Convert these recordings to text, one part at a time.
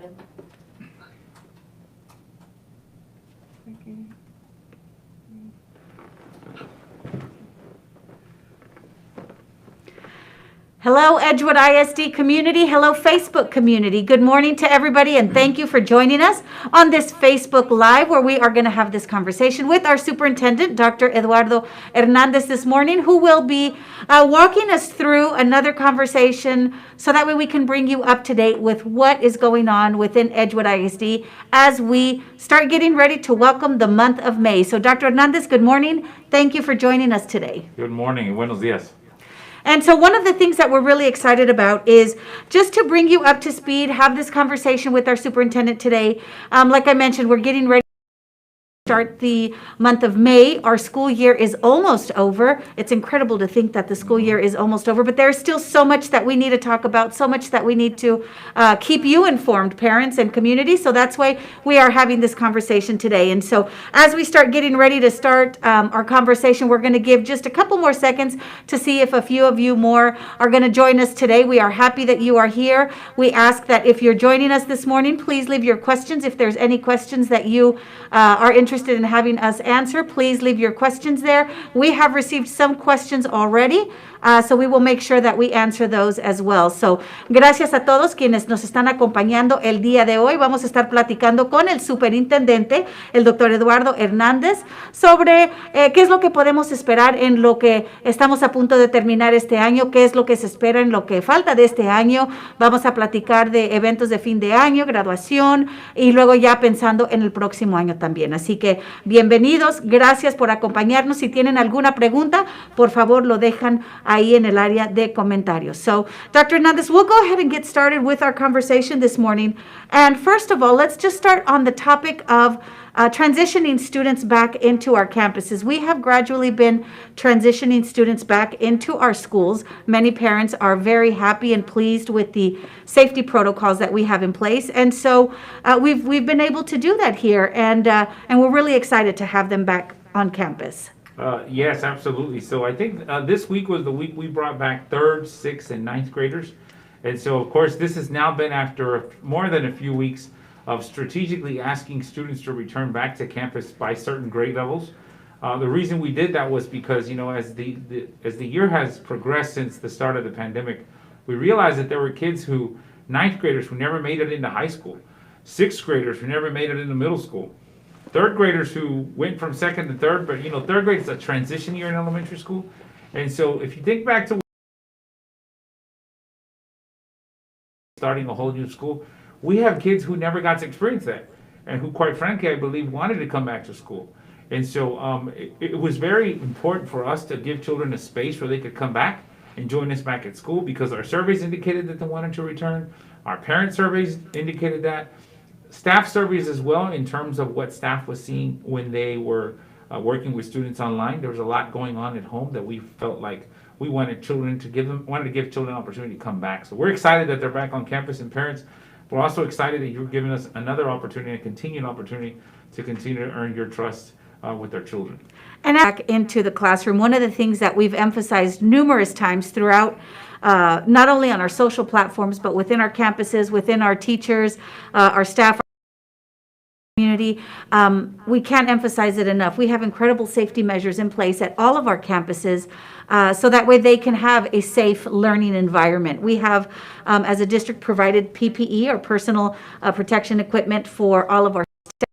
7. Hello, Edgewood ISD community. Hello, Facebook community. Good morning to everybody, and thank you for joining us on this Facebook Live where we are going to have this conversation with our superintendent, Dr. Eduardo Hernández, this morning, who will be walking us through another conversation so that way we can bring you up to date with what is going on within Edgewood ISD as we start getting ready to welcome the month of May. So, Dr. Hernández, good morning. Thank you for joining us today. Good morning and buenos días. And so one of the things that we're really excited about is just to bring you up to speed, have this conversation with our superintendent today. Like I mentioned, we're getting ready to start the month of May. Our school year is almost over. It's incredible to think that the school year is almost over, but there's still so much that we need to talk about, so much that we need to keep you informed, parents and community. So that's why we are having this conversation today. And so as we start getting ready to start our conversation, we're going to give just a couple more seconds to see if a few of you more are going to join us today. We are happy that you are here. We ask that if you're joining us this morning, please leave your questions. If there's any questions that you are interested in having us answer, please leave your questions there. We have received some questions already, so we will make sure that we answer those as well. So, gracias a todos quienes nos están acompañando el día de hoy. Vamos a estar platicando con el superintendente, el doctor Eduardo Hernández, sobre qué es lo que podemos esperar en lo que estamos a punto de terminar este año, qué es lo que se espera en lo que falta de este año. Vamos a platicar de eventos de fin de año, graduación y luego ya pensando en el próximo año también. Así que bienvenidos, gracias por acompañarnos. Si tienen alguna pregunta, por favor lo dejan ahí en el área de comentarios. So, Dr. Hernández, we'll go ahead and get started with our conversation this morning. And first of all, let's just start on the topic of transitioning students back into our campuses. We have gradually been transitioning students back into our schools. Many parents are very happy and pleased with the safety protocols that we have in place. And so we've been able to do that here, and we're really excited to have them back on campus. Yes, absolutely. So I think this week was the week we brought back 3rd, 6th, and 9th graders. And so, of course, this has now been after more than a few weeks of strategically asking students to return back to campus by certain grade levels. The reason we did that was because, you know, as the year has progressed since the start of the pandemic, we realized that there were kids 9th graders who never made it into high school, 6th graders who never made it into middle school, 3rd graders who went from 2nd to 3rd, but, you know, 3rd grade is a transition year in elementary school. And so if you think back to starting a whole new school, we have kids who never got to experience that and who, quite frankly, I believe wanted to come back to school. And so it was very important for us to give children a space where they could come back and join us back at school, because our surveys indicated that they wanted to return. Our parent surveys indicated that. Staff surveys as well, in terms of what staff was seeing when they were working with students online. There was a lot going on at home that we felt like we wanted to give children an opportunity to come back. So we're excited that they're back on campus, and parents, we're also excited that you're giving us another opportunity, a continued opportunity to continue to earn your trust with our children. And back into the classroom, one of the things that we've emphasized numerous times throughout, not only on our social platforms, but within our campuses, within our teachers, our staff, our community, we can't emphasize it enough. We have incredible safety measures in place at all of our campuses, so that way they can have a safe learning environment. We have, as a district, provided PPE, or personal protection equipment, for all of our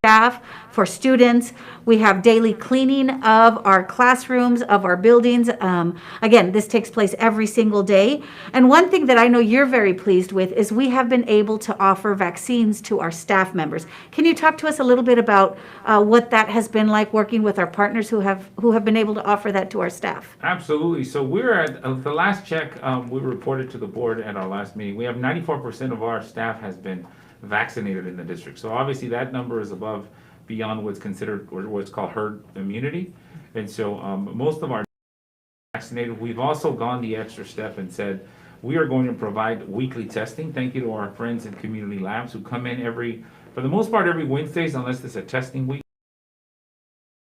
staff, for students. We have daily cleaning of our classrooms, of our buildings. Again, this takes place every single day. And one thing that I know you're very pleased with is we have been able to offer vaccines to our staff members. Can you talk to us a little bit about what that has been like, working with our partners who have been able to offer that to our staff? Absolutely. So we're at the last check we reported to the board at our last meeting. We have 94% of our staff has been vaccinated in the district. So obviously that number is beyond what's considered, or what's called, herd immunity. And so most of our vaccinated. We've also gone the extra step and said we are going to provide weekly testing. Thank you to our friends in community labs who come in for the most part every Wednesdays, unless it's a testing week.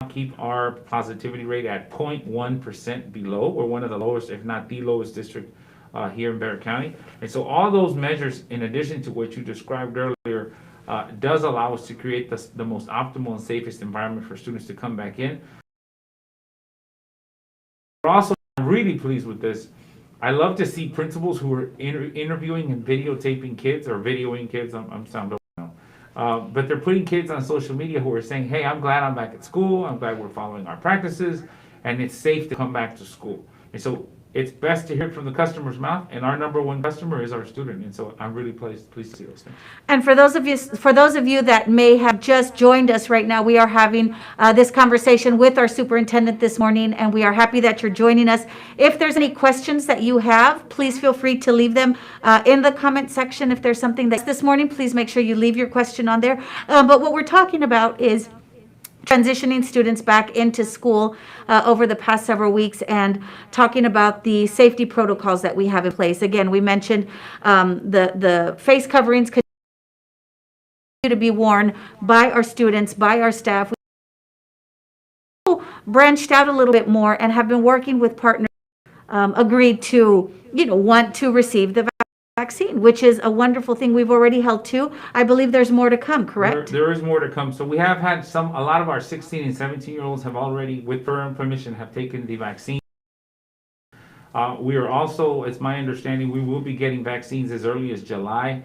Keep our positivity rate at 0.1% below. We're one of the lowest, if not the lowest district here in Barrett County. And so all those measures, in addition to what you described earlier, does allow us to create the most optimal and safest environment for students to come back in. We're also really pleased with this. I love to see principals who are interviewing and videotaping kids or videoing kids. I'm sound but they're putting kids on social media who are saying, hey, I'm glad I'm back at school. I'm glad we're following our practices, and it's safe to come back to school. And so it's best to hear it from the customer's mouth, and our number one customer is our student. And so I'm really pleased to see those things. And for those of you that may have just joined us right now, we are having this conversation with our superintendent this morning, and we are happy that you're joining us. If there's any questions that you have, please feel free to leave them in the comment section. If there's something that's this morning, please make sure you leave your question on there. But what we're talking about is transitioning students back into school over the past several weeks, and talking about the safety protocols that we have in place. Again, we mentioned the face coverings continue to be worn by our students, by our staff. We branched out a little bit more and have been working with partners, agreed to, want to receive the vaccine, which is a wonderful thing. We've already held 2. I believe there's more to come, correct? There is more to come. So we have had a lot of our 16 and 17-year-olds have already, with firm permission, have taken the vaccine. We are also, it's my understanding, we will be getting vaccines as early as July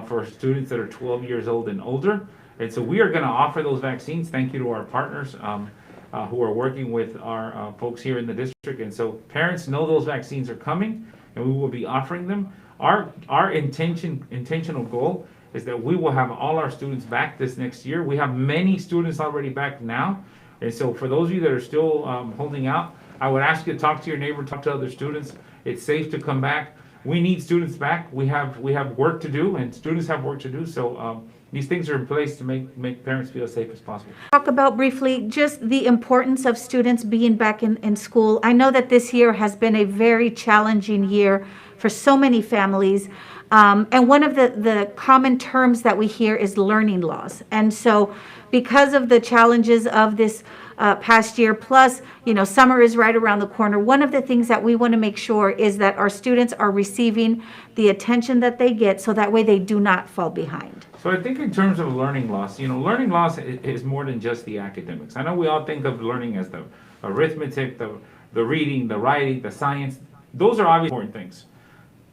for students that are 12 years old and older. And so we are going to offer those vaccines. Thank you to our partners who are working with our folks here in the district. And so parents know those vaccines are coming, and we will be offering them. Our intentional goal is that we will have all our students back this next year. We have many students already back now. And so for those of you that are still holding out, I would ask you to talk to your neighbor, talk to other students. It's safe to come back. We need students back. We have work to do, and students have work to do. So these things are in place to make parents feel as safe as possible. Talk about briefly just the importance of students being back in school. I know that this year has been a very challenging year for so many families. And one of the common terms that we hear is learning loss. And so because of the challenges of this past year, plus, summer is right around the corner, one of the things that we want to make sure is that our students are receiving the attention that they get, so that way they do not fall behind. So I think in terms of learning loss, learning loss is more than just the academics. I know we all think of learning as the arithmetic, the reading, the writing, the science. Those are obviously important things.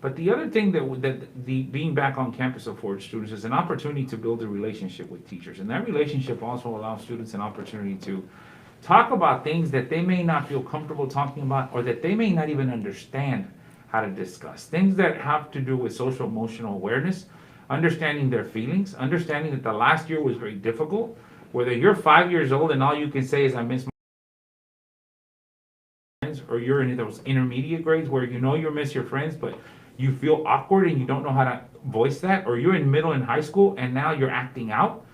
But the other thing that the being back on campus affords students is an opportunity to build a relationship with teachers. And that relationship also allows students an opportunity to talk about things that they may not feel comfortable talking about, or that they may not even understand how to discuss. Things that have to do with social emotional awareness, understanding their feelings, understanding that the last year was very difficult. Whether you're 5 years old and all you can say is I miss my friends, or you're in those intermediate grades where you miss your friends, but you feel awkward and you don't know how to voice that, or you're in middle and high school and now you're acting out.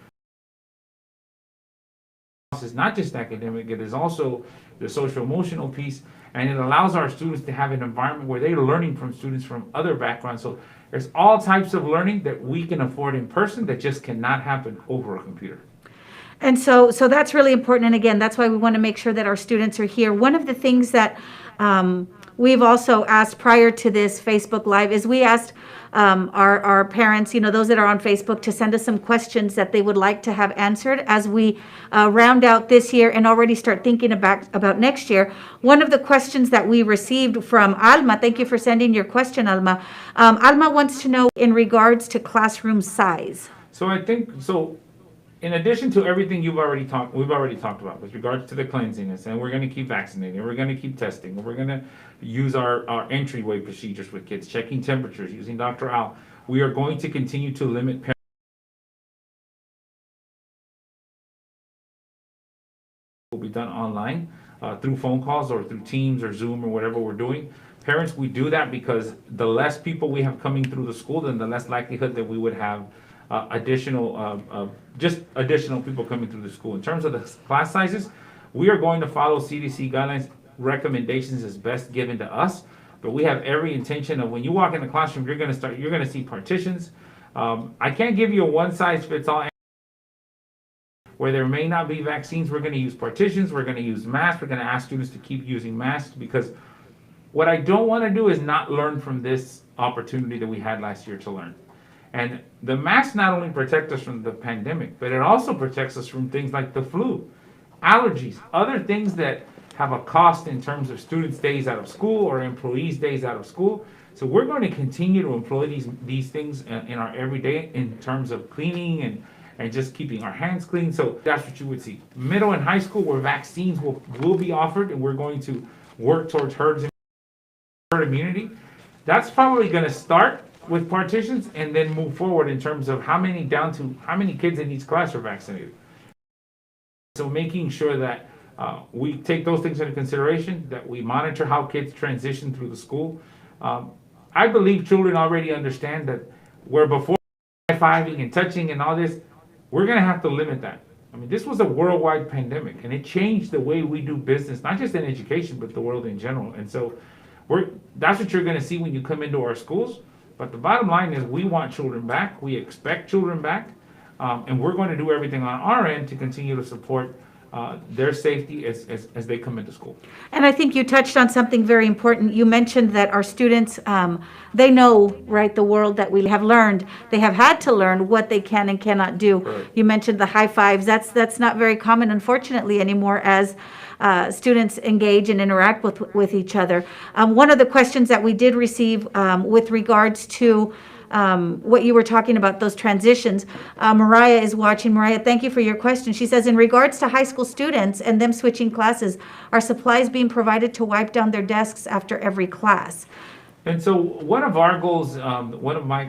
It's not just academic, it is also the social emotional piece, and it allows our students to have an environment where they're learning from students from other backgrounds. So there's all types of learning that we can afford in person that just cannot happen over a computer. And so that's really important. And again, that's why we want to make sure that our students are here. One of the things that we've also asked prior to this Facebook Live is we asked our parents, those that are on Facebook, to send us some questions that they would like to have answered as we round out this year and already start thinking about next year. One of the questions that we received from Alma, thank you for sending your question, Alma. Alma wants to know in regards to classroom size. So I think, in addition to everything we've already talked about with regards to the cleanliness, and we're going to keep vaccinating, we're going to keep testing, we're going to use our entryway procedures with kids, checking temperatures, using Dr. Al. We are going to continue to limit parents. Will be done online through phone calls or through Teams or Zoom or whatever we're doing. Parents, we do that because the less people we have coming through the school, then the less likelihood that we would have additional people coming through the school. In terms of the class sizes, we are going to follow CDC guidelines recommendations as best given to us, but we have every intention of when you walk in the classroom, you're going to see partitions. I can't give you a one size fits all. Where there may not be vaccines, we're going to use partitions, we're going to use masks, we're going to ask students to keep using masks, because What I don't want to do is not learn from this opportunity that we had last year to learn. And the masks not only protect us from the pandemic, but it also protects us from things like the flu, allergies, other things that have a cost in terms of students' days out of school or employees' days out of school. So we're going to continue to employ these things in our everyday in terms of cleaning and just keeping our hands clean. So that's what you would see. Middle and high school where vaccines will be offered and we're going to work towards herd immunity. That's probably going to start with partitions and then move forward in terms of how many kids in each class are vaccinated. So making sure that we take those things into consideration, that we monitor how kids transition through the school. I believe children already understand that where before high-fiving and touching and all this, we're going to have to limit that. I mean, this was a worldwide pandemic, and it changed the way we do business, not just in education, but the world in general. And so that's what you're going to see when you come into our schools. But the bottom line is we want children back. We expect children back. And we're going to do everything on our end to continue to support their safety as they come into school. And I think you touched on something very important. You mentioned that our students, they know, right, the world that we have learned. They have had to learn what they can and cannot do. Right. You mentioned the high fives. That's not very common, unfortunately, anymore as students engage and interact with each other. One of the questions that we did receive with regards to what you were talking about, those transitions. Mariah is watching. Mariah, thank you for your question. She says, in regards to high school students and them switching classes, are supplies being provided to wipe down their desks after every class? And so one of our goals, one of my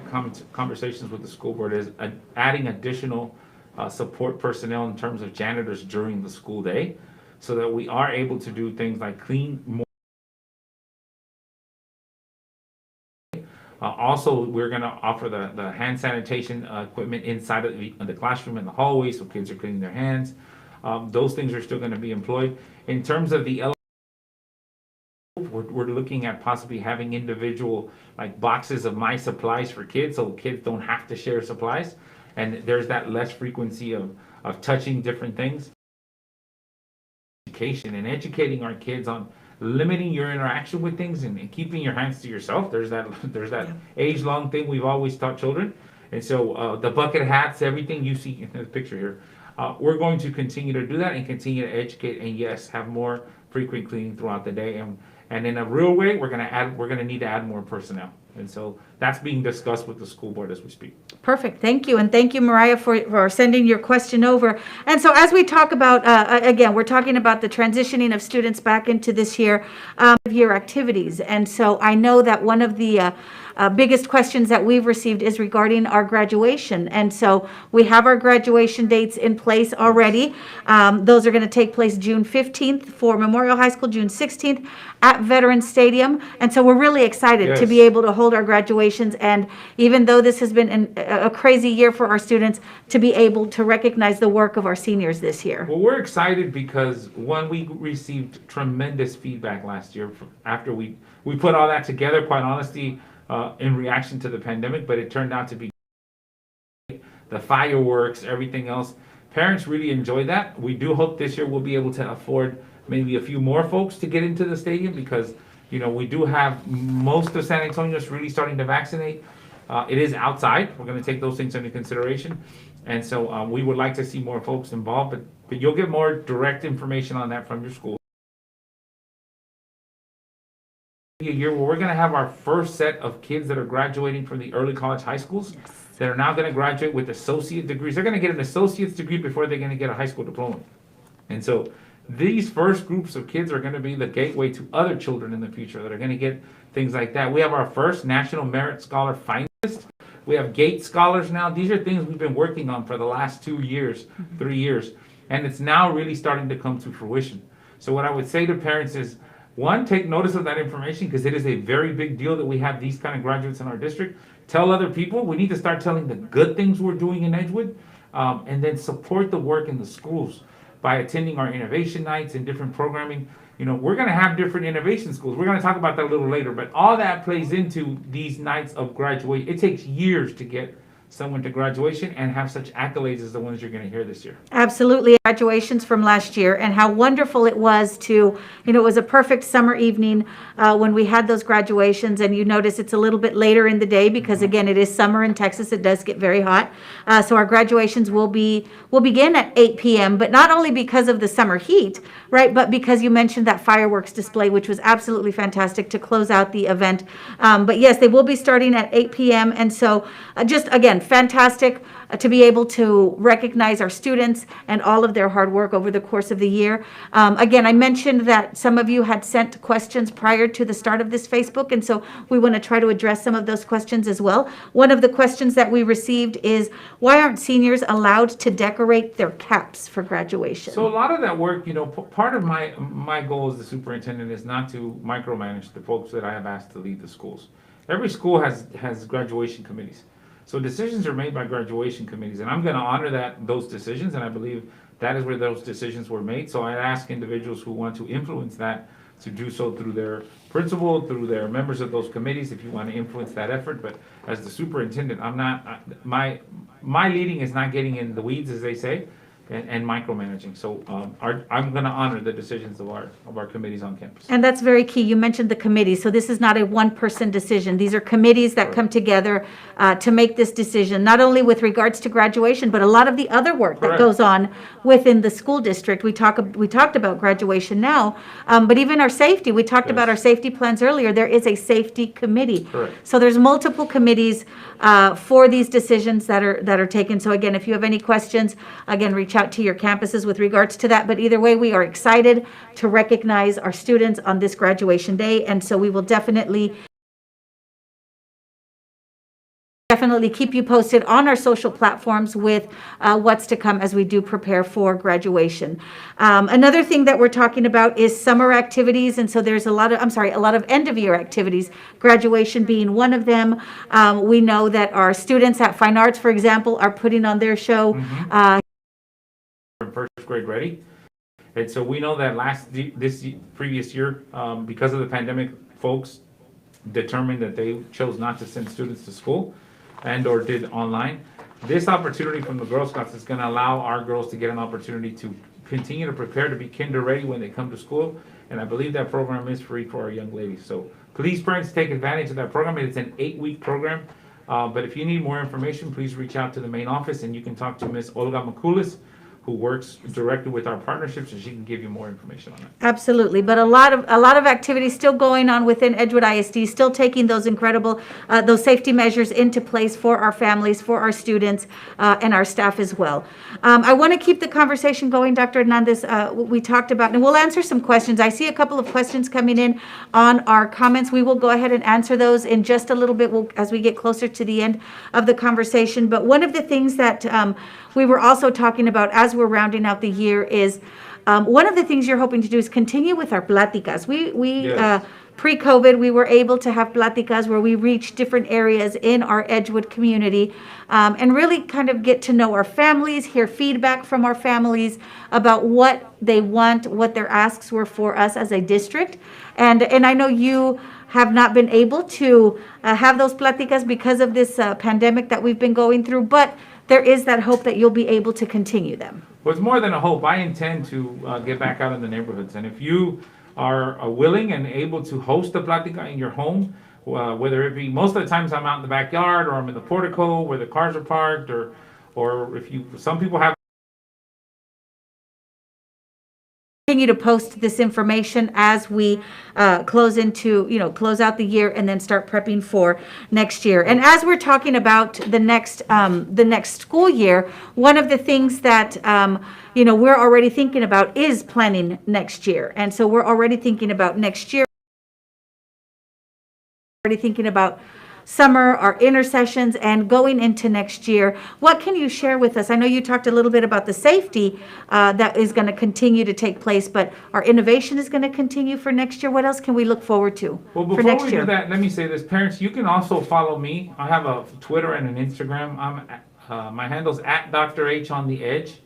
conversations with the school board is adding additional support personnel in terms of janitors during the school day so that we are able to do things like clean more. Also, we're going to offer the hand sanitation equipment inside of the classroom and the hallway so kids are cleaning their hands. Those things are still going to be employed. In terms of the we're looking at possibly having individual like boxes of my supplies for kids so kids don't have to share supplies. And there's that less frequency of touching different things. Education and educating our kids on limiting your interaction with things and keeping your hands to yourself. There's that age-long thing we've always taught children. And so the bucket hats, everything you see in the picture here, we're going to continue to do that and continue to educate and yes, have more frequent cleaning throughout the day. And in a real way, we're going to need to add more personnel. And so that's being discussed with the school board as we speak. Perfect. Thank you. And thank you, Mariah, for sending your question over. And so as we talk about, again, we're talking about the transitioning of students back into this year activities. And so I know that one of the biggest questions that we've received is regarding our graduation. And so we have our graduation dates in place already. Those are going to take place June 15th for Memorial High School, June 16th at Veterans Stadium. And so we're really excited to be able to hold our graduations. And even though this has been a crazy year for our students, to be able to recognize the work of our seniors this year. Well, we're excited because, one, we received tremendous feedback last year after we put all that together, quite honestly, in reaction to the pandemic, but it turned out to be the fireworks, everything else. Parents really enjoyed that. We do hope this year we'll be able to afford maybe a few more folks to get into the stadium because, we do have most of San Antonio is really starting to vaccinate. It is outside. We're going to take those things into consideration. And so we would like to see more folks involved, but you'll get more direct information on that from your school. A year where we're going to have our first set of kids that are graduating from the early college high schools that are now going to graduate with associate degrees. They're going to get an associate's degree before they're going to get a high school diploma. And so these first groups of kids are going to be the gateway to other children in the future that are going to get things like that. We have our first National Merit Scholar finalist. We have GATE scholars now. These are things we've been working on for the last 2 years, 3 years, and it's now really starting to come to fruition. So what I would say to parents is, one, take notice of that information because it is a very big deal that we have these kind of graduates in our district. Tell other people. We need to start telling the good things we're doing in Edgewood, and then support the work in the schools by attending our innovation nights and different programming. We're going to have different innovation schools. We're going to talk about that a little later, but all that plays into these nights of graduation. It takes years to get someone to graduation and have such accolades as the ones you're going to hear this year. Absolutely. Graduations from last year, and how wonderful it was to, it was a perfect summer evening when we had those graduations. And you notice it's a little bit later in the day because, again, it is summer in Texas. It does get very hot. So our graduations will begin at 8 p.m., but not only because of the summer heat, right, but because you mentioned that fireworks display, which was absolutely fantastic to close out the event. But yes, they will be starting at 8 p.m. And so just, again, fantastic to be able to recognize our students and all of their hard work over the course of the year. Again, I mentioned that some of you had sent questions prior to the start of this Facebook, and so we want to try to address some of those questions as well. One of the questions that we received is, why aren't seniors allowed to decorate their caps for graduation? So a lot of that work, part of my goal as the superintendent is not to micromanage the folks that I have asked to lead the schools. Every school has graduation committees. So decisions are made by graduation committees, and I'm going to honor those decisions, and I believe that is where those decisions were made. So I ask individuals who want to influence that to do so through their principal, through their members of those committees, if you want to influence that effort. But as the superintendent, my leading is not getting in the weeds, as they say, and micromanaging. So I'm going to honor the decisions of our committees on campus. And that's very key. You mentioned the committees. So this is not a one-person decision. These are committees that come together to make this decision, not only with regards to graduation, but a lot of the other work that goes on within the school district. We talked about graduation now, but even our safety. We talked about our safety plans earlier. There is a safety committee. Correct. So there's multiple committees for these decisions that are taken. So again, if you have any questions, again, reach out to your campuses with regards to that. But either way, we are excited to recognize our students on this graduation day. And so we will definitely keep you posted on our social platforms with what's to come as we do prepare for graduation. Another thing that we're talking about is summer activities. And so there's a lot of end of year activities, graduation being one of them. We know that our students at Fine Arts, for example, are putting on their show. First grade ready. And so we know that previous year, because of the pandemic, folks determined that they chose not to send students to school and or did online. This opportunity from the Girl Scouts is going to allow our girls to get an opportunity to continue to prepare to be kinder ready when they come to school. And I believe that program is free for our young ladies. So please, parents, take advantage of that program. It's an 8-week program. But if you need more information, please reach out to the main office, and you can talk to Ms. Olga Makulis, who works directly with our partnerships, and she can give you more information on that. Absolutely, but a lot of activities still going on within Edgewood ISD, still taking those incredible, those safety measures into place for our families, for our students, and our staff as well. I want to keep the conversation going, Dr. Hernández. We talked about, and we'll answer some questions. I see a couple of questions coming in on our comments. We will go ahead and answer those in just a little bit as we get closer to the end of the conversation. But one of the things that we were also talking about as we're rounding out the year is one of the things you're hoping to do is continue with our pláticas. Yes. Pre-COVID, we were able to have pláticas where we reach different areas in our Edgewood community and really kind of get to know our families, hear feedback from our families about what they want, what their asks were for us as a district. And I know you have not been able to have those pláticas because of this pandemic that we've been going through, but there is that hope that you'll be able to continue them. Well, it's more than a hope. I intend to get back out in the neighborhoods. And if you are willing and able to host a plática in your home, whether it be, most of the times I'm out in the backyard, or I'm in the portico where the cars are parked, or some people have. Continue to post this information as we close out the year and then start prepping for next year. And as we're talking about the next school year, one of the things that we're already thinking about is planning next year. And so we're already thinking about next year. Already thinking about summer, our intersessions, and going into next year. What can you share with us? I know you talked a little bit about the safety that is going to continue to take place, but our innovation is going to continue for next year. What else can we look forward to Well, for before next we year? do that, let me say this. Parents, you can also follow me. I have a Twitter and an Instagram. My handle's at Dr. H on the Edge.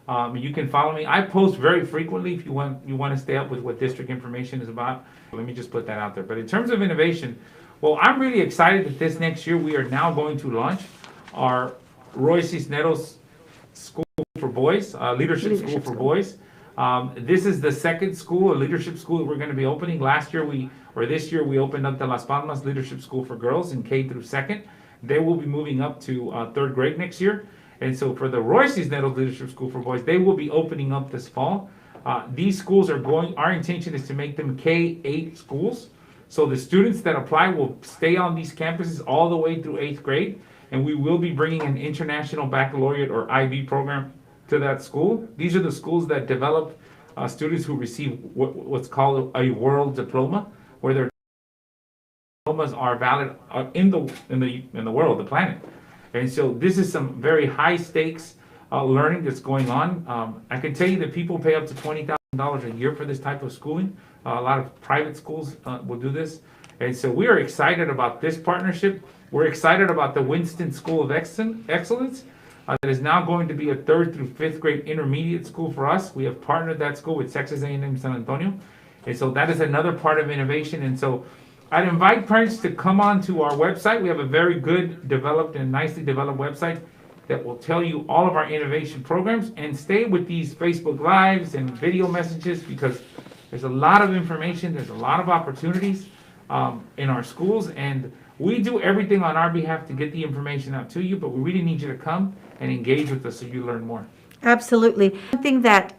You can follow me. I post very frequently if you want to stay up with what district information is about. Let me just put that out there. But in terms of innovation, well, I'm really excited that this next year we are now going to launch our Roy Cisneros School for Boys, Leadership School for Boys. This is the second school, a leadership school that we're going to be opening. This year we opened up the Las Palmas Leadership School for Girls in K through second. They will be moving up to third grade next year. And so for the Roy Cisneros Leadership School for Boys, they will be opening up this fall. These schools our intention is to make them K-8 schools. So the students that apply will stay on these campuses all the way through 8th grade. And we will be bringing an international baccalaureate or IB program to that school. These are the schools that develop students who receive what's called a world diploma, where their diplomas are valid in the world, the planet. And so this is some very high stakes learning that's going on. I can tell you that people pay up to $20,000 a year for this type of schooling. A lot of private schools will do this. And so we are excited about this partnership. We're excited about the Winston School of Excellence that is now going to be a 3rd through 5th grade intermediate school for us. We have partnered that school with Texas A&M San Antonio. And so that is another part of innovation. And so I'd invite parents to come on to our website. We have a very good developed and nicely developed website that will tell you all of our innovation programs, and stay with these Facebook Lives and video messages, because there's a lot of information, there's a lot of opportunities in our schools, and we do everything on our behalf to get the information out to you, but we really need you to come and engage with us so you learn more. Absolutely. Something that,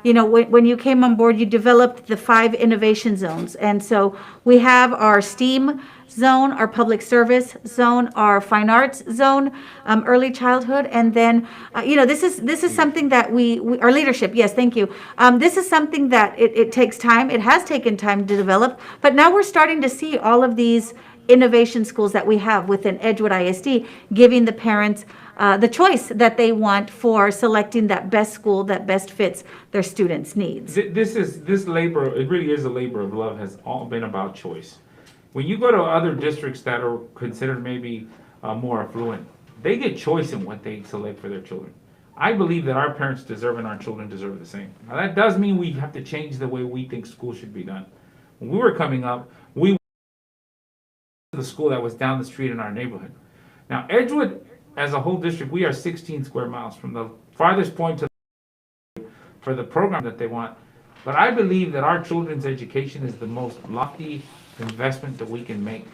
when you came on board, you developed the 5 innovation zones. And so we have our STEAM zone, our public service zone, our fine arts zone, early childhood, and then, this is something that our leadership, yes, thank you. This is something that it takes time. It has taken time to develop, but now we're starting to see all of these innovation schools that we have within Edgewood ISD, giving the parents the choice that they want for selecting that best school that best fits their students' needs. This labor, it really is a labor of love, has all been about choice. When you go to other districts that are considered maybe more affluent, they get choice in what they select for their children. I believe that our parents deserve and our children deserve the same. Now that does mean we have to change the way we think school should be done. When we were coming up, we went to the school that was down the street in our neighborhood. Now Edgewood, as a whole district, we are 16 square miles from the farthest point to for the program that they want. But I believe that our children's education is the most lofty investment that we can make.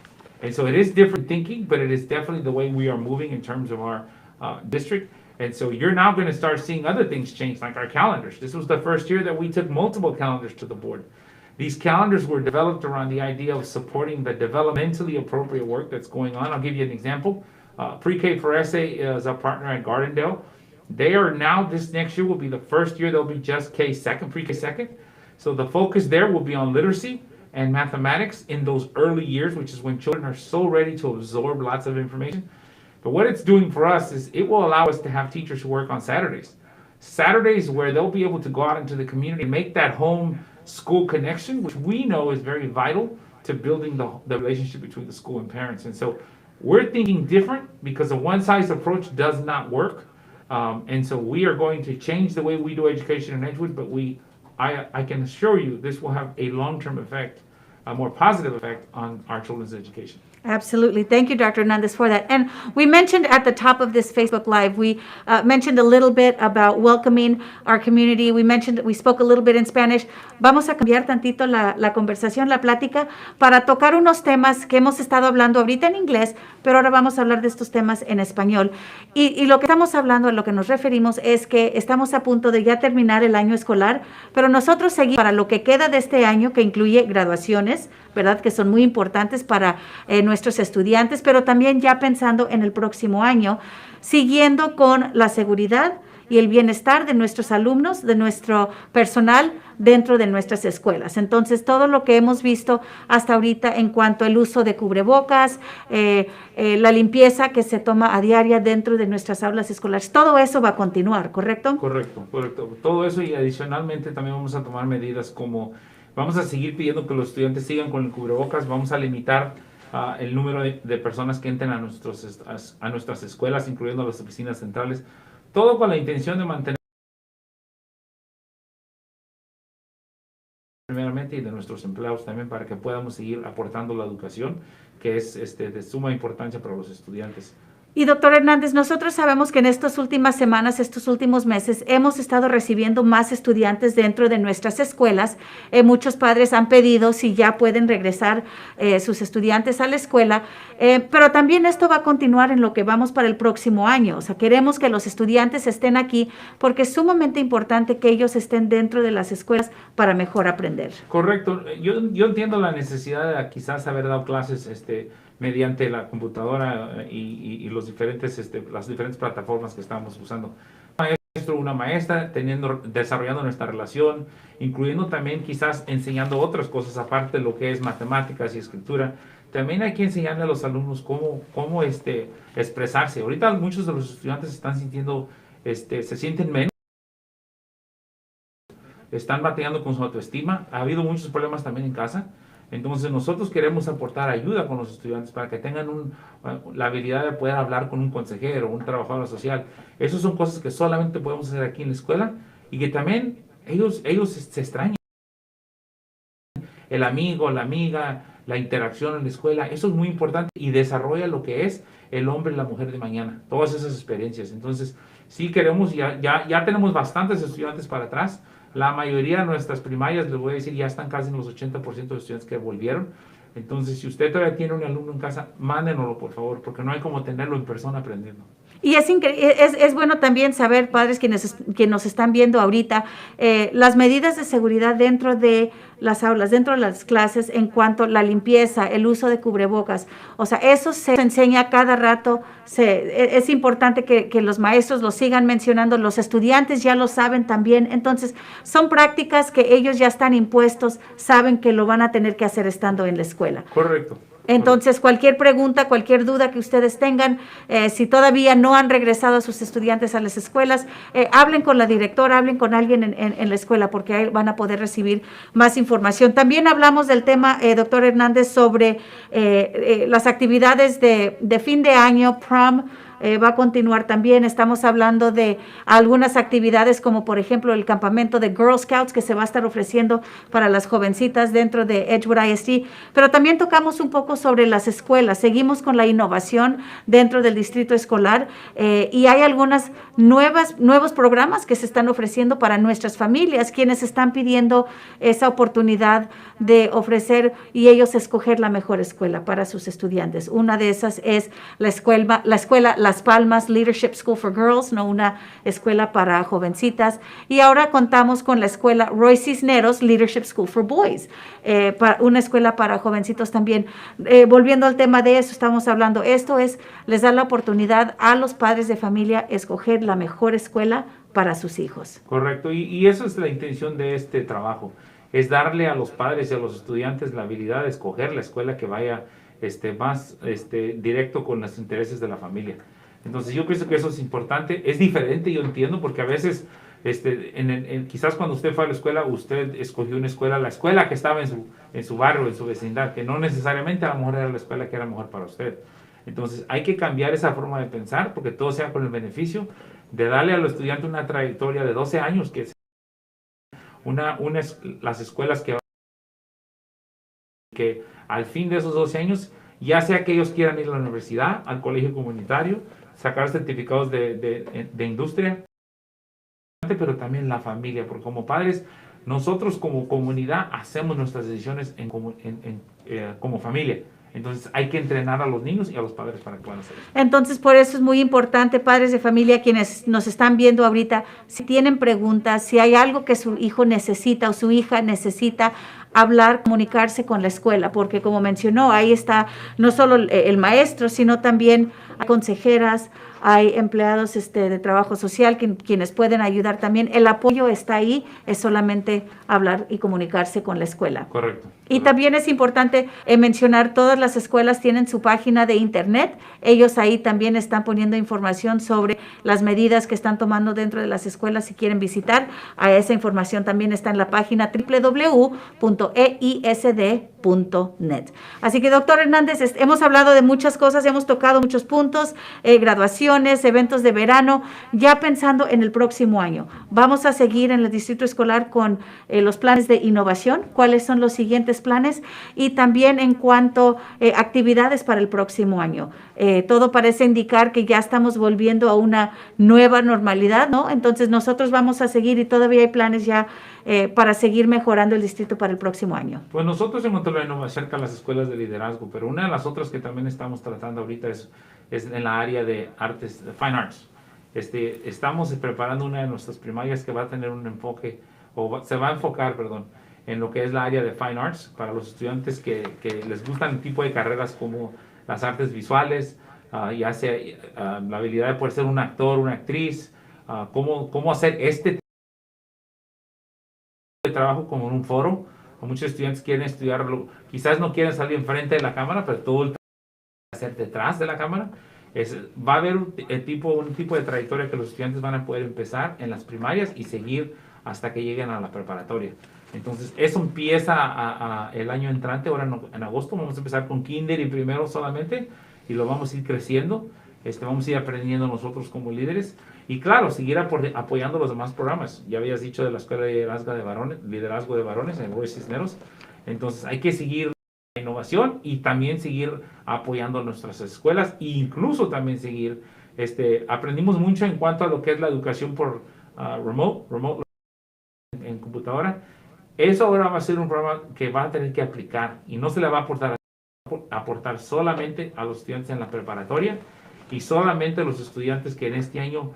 And so it is different thinking, but it is definitely the way we are moving in terms of our district. And so you're now going to start seeing other things change, like our calendars. This was the first year that we took multiple calendars to the board. These calendars were developed around the idea of supporting the developmentally appropriate work that's going on. I'll give you an example. Pre-K for SA is a partner at Gardendale. They are now, this next year will be the first year they'll be just K-2, Pre-K 2nd. So the focus there will be on literacy and mathematics in those early years, which is when children are so ready to absorb lots of information. But what it's doing for us is it will allow us to have teachers who work on Saturdays. Saturdays where they'll be able to go out into the community and make that home school connection, which we know is very vital to building the relationship between the school and parents. And so we're thinking different, because a one-size approach does not work. And so we are going to change the way we do education in Edgewood, but I can assure you this will have a long-term effect, a more positive effect on our children's education. Absolutely. Thank you, Dr. Hernández, for that. And we mentioned at the top of this Facebook Live, we mentioned a little bit about welcoming our community. We spoke a little bit in Spanish. Vamos a cambiar tantito la conversación, la plática, para tocar unos temas que hemos estado hablando ahorita en inglés, pero ahora vamos a hablar de estos temas en español. Y lo que estamos hablando, a lo que nos referimos, es que estamos a punto de ya terminar el año escolar, pero nosotros seguimos para lo que queda de este año, que incluye graduaciones, ¿verdad?, que son muy importantes para nuestros estudiantes, pero también ya pensando en el próximo año, siguiendo con la seguridad y el bienestar de nuestros alumnos, de nuestro personal dentro de nuestras escuelas. Entonces, todo lo que hemos visto hasta ahorita en cuanto al uso de cubrebocas, la limpieza que se toma a diaria dentro de nuestras aulas escolares, todo eso va a continuar, ¿correcto? Correcto. Todo eso, y adicionalmente también vamos a tomar medidas como vamos a seguir pidiendo que los estudiantes sigan con el cubrebocas, vamos a limitar el número de personas que entren a nuestras escuelas, incluyendo las oficinas centrales, todo con la intención de mantener primeramente y de nuestros empleados también, para que podamos seguir aportando la educación, que es de suma importancia para los estudiantes. Y doctor Hernández, nosotros sabemos que en estas últimas semanas, estos últimos meses, hemos estado recibiendo más estudiantes dentro de nuestras escuelas. Muchos padres han pedido si ya pueden regresar sus estudiantes a la escuela, pero también esto va a continuar en lo que vamos para el próximo año. O sea, queremos que los estudiantes estén aquí porque es sumamente importante que ellos estén dentro de las escuelas para mejor aprender. Correcto. Yo entiendo la necesidad de quizás haber dado clases mediante la computadora y los las diferentes plataformas que estamos usando. Una maestra, desarrollando nuestra relación, incluyendo también quizás enseñando otras cosas aparte de lo que es matemáticas y escritura. También hay que enseñarle a los alumnos cómo expresarse. Ahorita muchos de los estudiantes están sintiendo, se sienten menos, están batallando con su autoestima. Ha habido muchos problemas también en casa. Entonces nosotros queremos aportar ayuda con los estudiantes para que tengan la habilidad de poder hablar con un consejero, un trabajador social. Esas son cosas que solamente podemos hacer aquí en la escuela y que también ellos se extrañan. El amigo, la amiga, la interacción en la escuela, eso es muy importante y desarrolla lo que es el hombre y la mujer de mañana, todas esas experiencias. Entonces, sí queremos, ya tenemos bastantes estudiantes para atrás. La mayoría de nuestras primarias, les voy a decir, ya están casi en los 80% de estudiantes que volvieron. Entonces, si usted todavía tiene un alumno en casa, mándenoslo, por favor, porque no hay como tenerlo en persona aprendiendo. Y es bueno también saber, padres que nos están viendo ahorita, las medidas de seguridad dentro de las aulas, dentro de las clases, en cuanto a la limpieza, el uso de cubrebocas. O sea, eso se enseña cada rato. Es importante que los maestros lo sigan mencionando, los estudiantes ya lo saben también. Entonces, son prácticas que ellos ya están impuestos, saben que lo van a tener que hacer estando en la escuela. Correcto. Entonces, cualquier pregunta, cualquier duda que ustedes tengan, si todavía no han regresado a sus estudiantes a las escuelas, hablen con la directora, hablen con alguien en la escuela, porque ahí van a poder recibir más información. También hablamos del tema, doctor Hernández, sobre las actividades de fin de año, prom. Va a continuar también. Estamos hablando de algunas actividades como por ejemplo el campamento de Girl Scouts que se va a estar ofreciendo para las jovencitas dentro de Edgewood ISD, pero también tocamos un poco sobre las escuelas. Seguimos con la innovación dentro del distrito escolar y hay algunos nuevos programas que se están ofreciendo para nuestras familias, quienes están pidiendo esa oportunidad de ofrecer y ellos escoger la mejor escuela para sus estudiantes. Una de esas es la escuela Las Palmas Leadership School for Girls, no una escuela para jovencitas. Y ahora contamos con la escuela Roy Cisneros Leadership School for Boys, una escuela para jovencitos también. Volviendo al tema de eso, estamos hablando, les da la oportunidad a los padres de familia escoger la mejor escuela para sus hijos. Correcto, y eso es la intención de este trabajo, es darle a los padres y a los estudiantes la habilidad de escoger la escuela que vaya más directo con los intereses de la familia. Entonces yo pienso que eso es importante, es diferente, yo entiendo, porque a veces quizás cuando usted fue a la escuela, usted escogió una escuela, la escuela que estaba en su barrio, en su vecindad, que no necesariamente a lo mejor era la escuela que era mejor para usted. Entonces hay que cambiar esa forma de pensar, porque todo sea con el beneficio de darle al estudiante una trayectoria de 12 años, que es las escuelas que al fin de esos 12 años, ya sea que ellos quieran ir a la universidad, al colegio comunitario, sacar certificados de industria, pero también la familia, porque como padres, nosotros como comunidad hacemos nuestras decisiones como familia. Entonces hay que entrenar a los niños y a los padres para que puedan hacer eso. Entonces, por eso es muy importante, padres de familia, quienes nos están viendo ahorita, si tienen preguntas, si hay algo que su hijo necesita o su hija necesita, hablar, comunicarse con la escuela, porque como mencionó, ahí está no solo el maestro, sino también hay consejeras, hay empleados de trabajo social quienes pueden ayudar también. El apoyo está ahí, es solamente hablar y comunicarse con la escuela. Correcto. Y también es importante mencionar, todas las escuelas tienen su página de internet. Ellos ahí también están poniendo información sobre las medidas que están tomando dentro de las escuelas si quieren visitar. Esa información también está en la página www.edgewoodisd.org. Así que, doctor Hernández, hemos hablado de muchas cosas, hemos tocado muchos puntos, graduaciones, eventos de verano, ya pensando en el próximo año. Vamos a seguir en el distrito escolar con los planes de innovación, cuáles son los siguientes planes y también en cuanto a actividades para el próximo año. Todo parece indicar que ya estamos volviendo a una nueva normalidad, ¿no? Entonces nosotros vamos a seguir y todavía hay planes ya para seguir mejorando el distrito para el próximo año. Pues nosotros en cuanto a la innovación cerca a las escuelas de liderazgo, pero una de las otras que también estamos tratando ahorita es en la área de artes, de fine arts. Estamos preparando una de nuestras primarias que va a tener un enfoque, se va a enfocar, perdón, en lo que es la área de fine arts para los estudiantes que les gustan el tipo de carreras como las artes visuales, ya sea la habilidad de poder ser un actor, una actriz, cómo hacer este de trabajo como en un foro. Muchos estudiantes quieren estudiarlo, quizás no quieren salir enfrente de la cámara, pero todo el trabajo va a ser detrás de la cámara. Va a haber un tipo de trayectoria que los estudiantes van a poder empezar en las primarias y seguir hasta que lleguen a la preparatoria. Entonces, eso empieza el año entrante, ahora en agosto. Vamos a empezar con kinder y primero solamente, y lo vamos a ir creciendo. Vamos a ir aprendiendo nosotros como líderes. Y claro, seguir apoyando los demás programas. Ya habías dicho de la Escuela de Liderazgo de Varones en Roy Cisneros. Entonces, hay que seguir la innovación y también seguir apoyando nuestras escuelas e incluso también seguir, aprendimos mucho en cuanto a lo que es la educación por remote en computadora. Eso ahora va a ser un programa que va a tener que aplicar y no se le va a aportar solamente a los estudiantes en la preparatoria y solamente a los estudiantes que en este año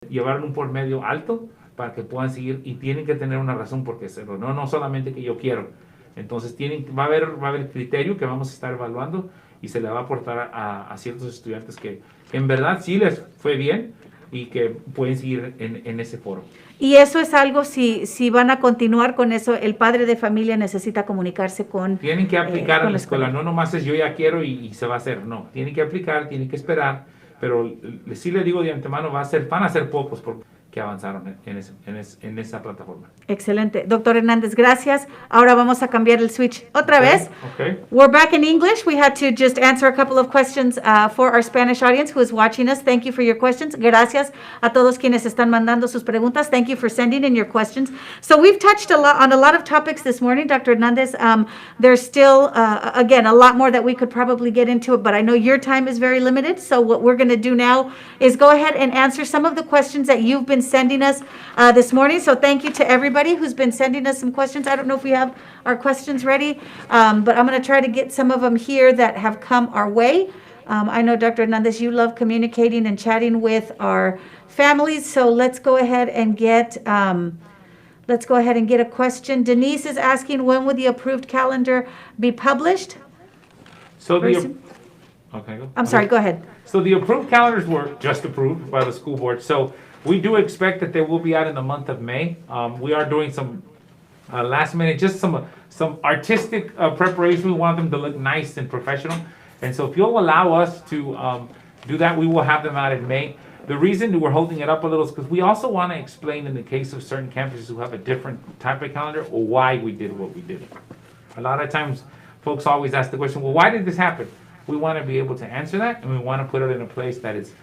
llevaron un promedio alto para que puedan seguir y tienen que tener una razón por qué hacerlo, no solamente que yo quiero. Entonces va a haber criterio que vamos a estar evaluando y se le va a aportar a ciertos estudiantes que en verdad sí les fue bien y que pueden seguir en ese foro. Y eso es algo, si van a continuar con eso, el padre de familia necesita comunicarse con... Tienen que aplicar a la escuela, no nomás es yo ya quiero y se va a hacer, no. Tienen que aplicar, tienen que esperar, pero sí le digo de antemano, van a ser pocos que avanzaron en esa plataforma. Excelente. Doctor Hernández, gracias. Ahora vamos a cambiar el switch otra vez. Okay. We're back in English. We had to just answer a couple of questions for our Spanish audience who is watching us. Thank you for your questions. Gracias a todos quienes están mandando sus preguntas. Thank you for sending in your questions. So we've touched on a lot of topics this morning, Dr. Hernández. There's still, again, a lot more that we could probably get into it, but I know your time is very limited. So what we're going to do now is go ahead and answer some of the questions that you've been sending us this morning. So thank you to everybody who's been sending us some questions. I don't know if we have our questions ready, but I'm going to try to get some of them here that have come our way. I know, Dr. Hernández, you love communicating and chatting with our families, so let's go ahead and get a question. Denise is asking, when would the approved calendar be published? I'm sorry, go ahead. So the approved calendars were just approved by the school board. So we do expect that they will be out in the month of May. We are doing some last minute, just some artistic preparation. We want them to look nice and professional. And so if you'll allow us to do that, we will have them out in May. The reason we're holding it up a little is because we also want to explain in the case of certain campuses who have a different type of calendar or why we did what we did. A lot of times folks always ask the question, well, why did this happen? We want to be able to answer that, and we want to put it in a place that is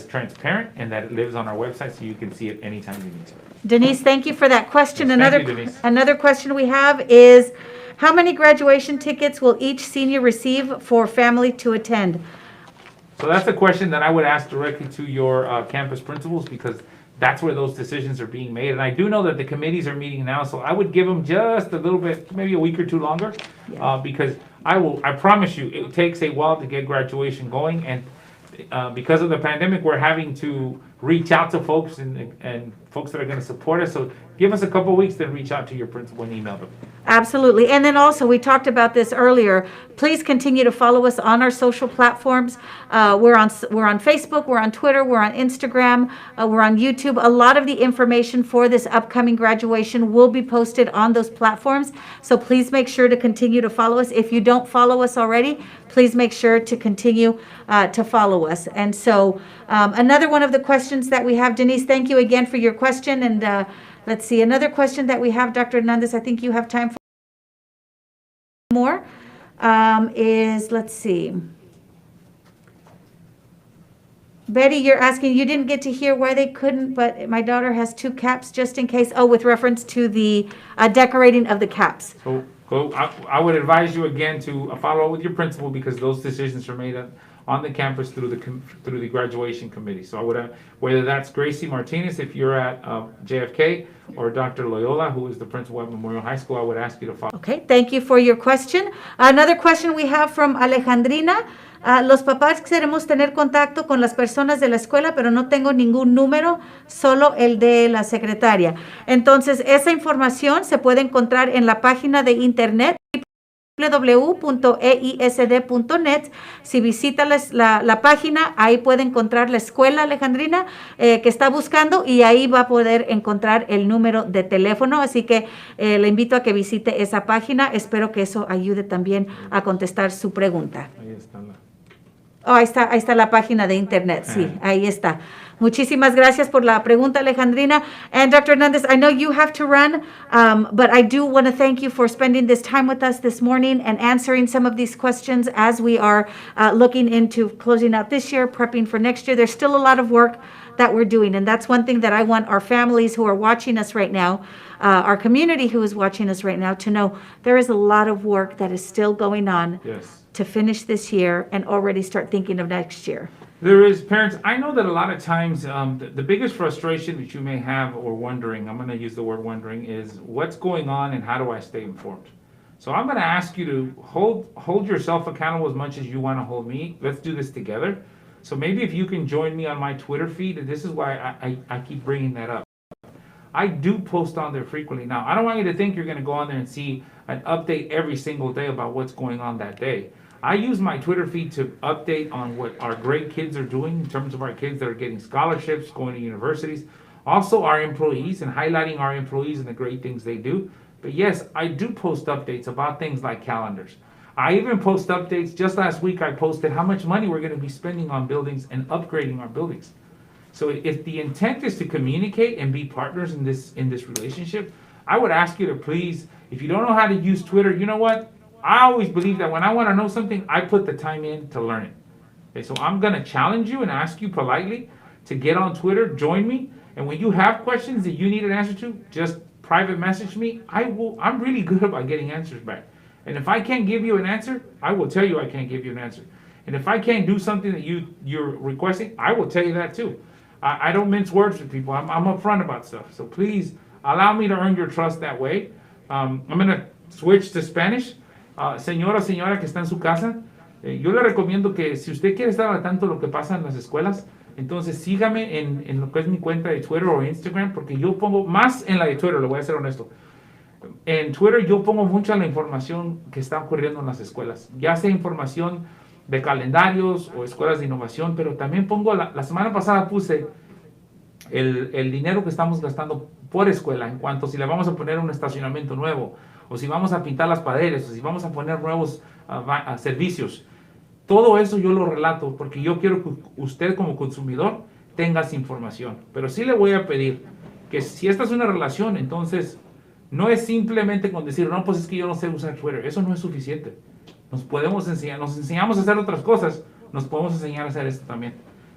transparent and that it lives on our website so you can see it anytime you need to. Denise, thank you for that question. Yes, thank you, Denise. Another question we have is, how many graduation tickets will each senior receive for family to attend? So that's a question that I would ask directly to your campus principals, because that's where those decisions are being made. And I do know that the committees are meeting now, so I would give them just a little bit, maybe a week or two longer, because I promise you, it takes a while to get graduation going, and because of the pandemic, we're having to reach out to folks and folks that are going to support us. So give us a couple of weeks, then reach out to your principal and email them. Absolutely. And then also, we talked about this earlier. Please continue to follow us on our social platforms. We're on Facebook, we're on Twitter, we're on Instagram, we're on YouTube. A lot of the information for this upcoming graduation will be posted on those platforms. So please make sure to continue to follow us. If you don't follow us already, please make sure to continue to follow us. And so another one of the questions that we have, Denise, thank you again for your question. And let's see, another question that we have, Dr. Hernández, I think you have time for. more, is, let's see. Betty, you're asking, you didn't get to hear why they couldn't, but my daughter has 2 caps just in case. Oh, with reference to the decorating of the caps. So I would advise you again to follow up with your principal because those decisions are made on the campus through the graduation committee. So I would, whether that's Gracie Martinez, if you're at JFK, or Dr. Loyola, who is the principal at Memorial High School, I would ask you to follow. Okay, thank you for your question. Another question we have from Alejandrina. Los papás queremos tener contacto con las personas de la escuela, pero no tengo ningún número, solo el de la secretaria. Entonces, esa información se puede encontrar en la página de internet www.eisd.net. Si visita la página, ahí puede encontrar la escuela Alejandrina que está buscando y ahí va a poder encontrar el número de teléfono. Así que le invito a que visite esa página. Espero que eso ayude también a contestar su pregunta. Ahí está ahí está la página de internet. Sí, ahí está. Muchísimas gracias por la pregunta, Alejandrina. And Dr. Hernández, I know you have to run, but I do want to thank you for spending this time with us this morning and answering some of these questions as we are looking into closing out this year, prepping for next year. There's still a lot of work that we're doing, and that's one thing that I want our families who are watching us right now, our community who is watching us right now, to know there is a lot of work that is still going on. Yes. To finish this year and already start thinking of next year. There is, parents, I know that a lot of times the biggest frustration that you may have or wondering, I'm going to use the word wondering, is what's going on and how do I stay informed? So I'm going to ask you to hold yourself accountable as much as you want to hold me. Let's do this together. So maybe if you can join me on my Twitter feed, and this is why I keep bringing that up. I do post on there frequently. Now, I don't want you to think you're going to go on there and see an update every single day about what's going on that day. I use my Twitter feed to update on what our great kids are doing in terms of our kids that are getting scholarships, going to universities, also our employees and highlighting our employees and the great things they do. But yes, I do post updates about things like calendars. I even post updates. Just last week, I posted how much money we're going to be spending on buildings and upgrading our buildings. So if the intent is to communicate and be partners in this relationship, I would ask you to please, if you don't know how to use Twitter, you know what? I always believe that when I want to know something, I put the time in to learn it. Okay, so I'm going to challenge you and ask you politely to get on Twitter, join me, and when you have questions that you need an answer to, just private message me. I'm really good about getting answers back. And if I can't give you an answer, I will tell you I can't give you an answer. And if I can't do something that you're requesting, I will tell you that too. I don't mince words with people. I'm upfront about stuff. So please allow me to earn your trust that way. I'm going to switch to Spanish. Señora que está en su casa, yo le recomiendo que si usted quiere estar al tanto de lo que pasa en las escuelas, entonces sígame en lo que es mi cuenta de Twitter o Instagram, porque yo pongo más en la de Twitter, le voy a ser honesto. En Twitter yo pongo mucha la información que está ocurriendo en las escuelas, ya sea información de calendarios o escuelas de innovación, pero también pongo, la semana pasada puse el dinero que estamos gastando por escuela, en cuanto si le vamos a poner un estacionamiento nuevo, o si vamos a pintar las paredes, o si vamos a poner nuevos servicios. Todo eso yo lo relato porque yo quiero que usted como consumidor tenga esa información. Pero sí le voy a pedir que si esta es una relación, entonces no es simplemente con decir, no, pues es que yo no sé usar Twitter. Eso no es suficiente. Nos enseñamos a hacer otras cosas, nos podemos enseñar a hacer esto también.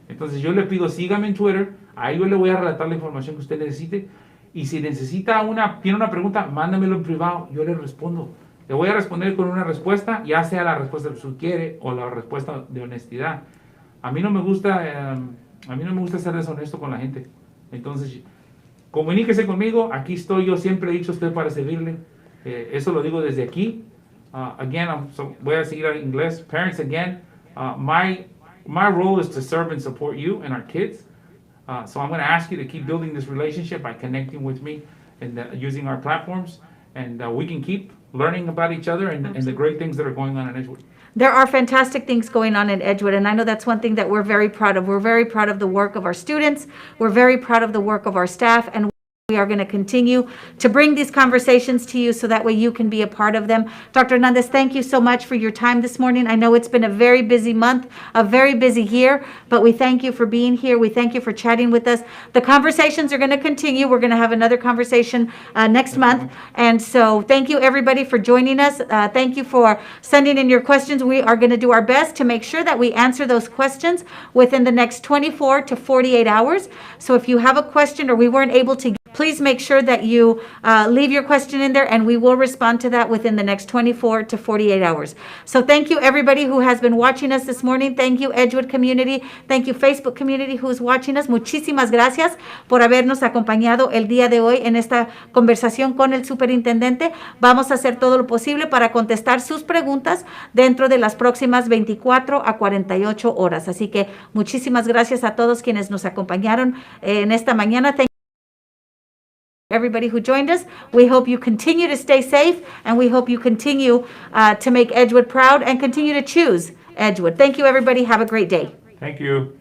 Entonces yo le pido, sígame en Twitter, ahí yo le voy a relatar la información que usted necesite. Y si tiene una pregunta, mándamelo en privado, yo le respondo. Le voy a responder con una respuesta, ya sea la respuesta que usted quiere o la respuesta de honestidad. A mí no me gusta ser deshonesto con la gente. Entonces, comuníquese conmigo, aquí estoy, yo siempre he dicho a usted para servirle. Eso lo digo desde aquí. Voy a seguir en inglés. Parents, again, my role is to serve and support you and our kids. So I'm going to ask you to keep building this relationship by connecting with me and using our platforms, and we can keep learning about each other and the great things that are going on in Edgewood. There are fantastic things going on in Edgewood, and I know that's one thing that we're very proud of. We're very proud of the work of our students. We're very proud of the work of our staff, and We are going to continue to bring these conversations to you so that way you can be a part of them. Dr. Hernández, thank you so much for your time this morning. I know it's been a very busy month, a very busy year, but we thank you for being here. We thank you for chatting with us. The conversations are going to continue. We're going to have another conversation next month. And so thank you, everybody, for joining us. Thank you for sending in your questions. We are going to do our best to make sure that we answer those questions within the next 24 to 48 hours. So if you have a question or we weren't able to, please make sure that you leave your question in there and we will respond to that within the next 24 to 48 hours. So thank you, everybody who has been watching us this morning. Thank you, Edgewood community. Thank you, Facebook community who is watching us. Muchísimas gracias por habernos acompañado el día de hoy en esta conversación con el superintendente. Vamos a hacer todo lo posible para contestar sus preguntas dentro de las próximas 24 a 48 horas. Así que muchísimas gracias a todos quienes nos acompañaron en esta mañana. Thank everybody who joined us. We hope you continue to stay safe, and we hope you continue to make Edgewood proud and continue to choose Edgewood. Thank you, everybody. Have a great day. Thank you.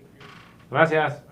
Gracias.